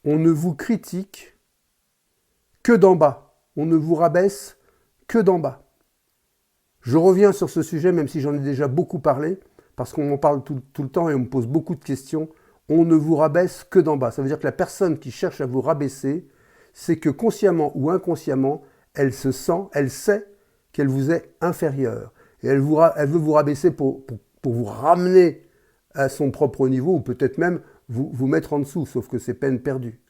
on ne vous critique que d'en bas. On ne vous rabaisse que d'en bas. Je reviens sur ce sujet, même si j'en ai déjà beaucoup parlé, parce qu'on m'en parle tout le temps et on me pose beaucoup de questions. On ne vous rabaisse que d'en bas. Ça veut dire que la personne qui cherche à vous rabaisser, c'est que consciemment ou inconsciemment, elle se sent, elle sait qu'elle vous est inférieure. Et elle veut vous rabaisser pour vous ramener à son propre niveau, ou peut-être même vous mettre en dessous, sauf que c'est peine perdue.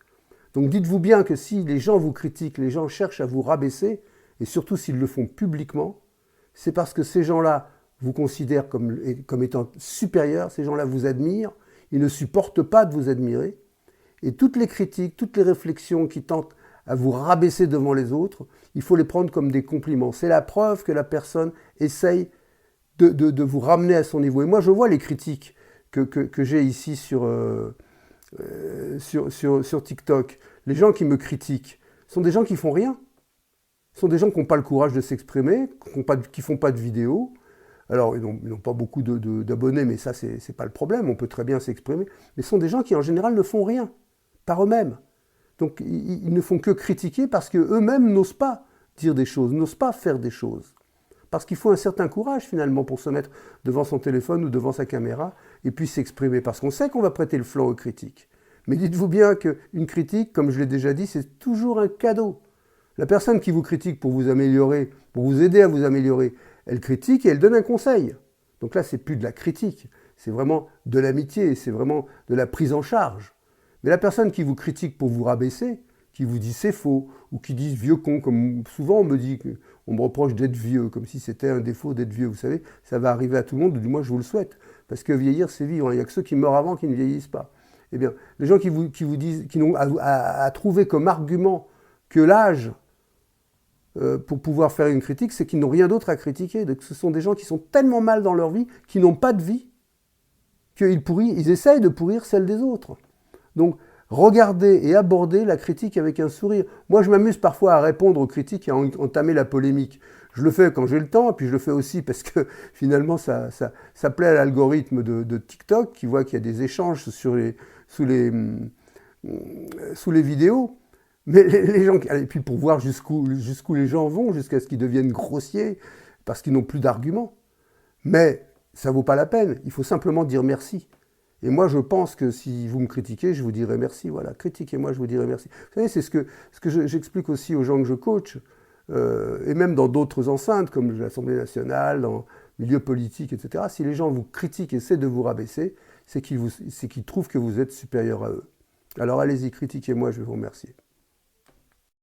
Donc dites-vous bien que si les gens vous critiquent, les gens cherchent à vous rabaisser, et surtout s'ils le font publiquement, c'est parce que ces gens-là vous considèrent comme étant supérieurs, ces gens-là vous admirent, ils ne supportent pas de vous admirer, et toutes les critiques, toutes les réflexions qui tentent à vous rabaisser devant les autres, il faut les prendre comme des compliments. C'est la preuve que la personne essaye de vous ramener à son niveau. Et moi, je vois les critiques que j'ai ici sur TikTok. Les gens qui me critiquent sont des gens qui font rien. Ce sont des gens qui n'ont pas le courage de s'exprimer, qui ne font pas de vidéos. Alors, ils n'ont pas beaucoup d'abonnés, mais ça, c'est pas le problème. On peut très bien s'exprimer. Mais ce sont des gens qui, en général, ne font rien, par eux-mêmes. Donc, ils ne font que critiquer parce qu'eux-mêmes n'osent pas dire des choses, n'osent pas faire des choses. Parce qu'il faut un certain courage, finalement, pour se mettre devant son téléphone ou devant sa caméra et puis s'exprimer. Parce qu'on sait qu'on va prêter le flanc aux critiques. Mais dites-vous bien qu'une critique, comme je l'ai déjà dit, c'est toujours un cadeau. La personne qui vous critique pour vous améliorer, pour vous aider à vous améliorer, elle critique et elle donne un conseil. Donc là, c'est plus de la critique, c'est vraiment de l'amitié, c'est vraiment de la prise en charge. Mais la personne qui vous critique pour vous rabaisser, qui vous dit c'est faux, ou qui dit vieux con, comme souvent on me dit, on me reproche d'être vieux, comme si c'était un défaut d'être vieux, vous savez, ça va arriver à tout le monde, ou du moins je vous le souhaite, parce que vieillir c'est vivre, il n'y a que ceux qui meurent avant qui ne vieillissent pas. Eh bien, les gens qui vous disent, qui n'ont à trouver comme argument que l'âge pour pouvoir faire une critique, c'est qu'ils n'ont rien d'autre à critiquer. Donc, ce sont des gens qui sont tellement mal dans leur vie, qui n'ont pas de vie, qu'ils essayent de pourrir celle des autres. Donc, regardez et abordez la critique avec un sourire. Moi, je m'amuse parfois à répondre aux critiques et à entamer la polémique. Je le fais quand j'ai le temps, et puis je le fais aussi parce que finalement, ça plaît à l'algorithme de TikTok, qui voit qu'il y a des échanges sous les vidéos. Mais les gens, et puis pour voir jusqu'où les gens vont, jusqu'à ce qu'ils deviennent grossiers, parce qu'ils n'ont plus d'arguments. Mais ça ne vaut pas la peine, il faut simplement dire merci. Et moi, je pense que si vous me critiquez, je vous dirai merci. Voilà, critiquez-moi, je vous dirai merci. Vous savez, c'est ce que j'explique aussi aux gens que je coach, et même dans d'autres enceintes, comme l'Assemblée nationale, dans le milieu politique, etc. Si les gens vous critiquent et essaient de vous rabaisser, c'est qu'ils trouvent que vous êtes supérieur à eux. Alors allez-y, critiquez-moi, je vais vous remercier.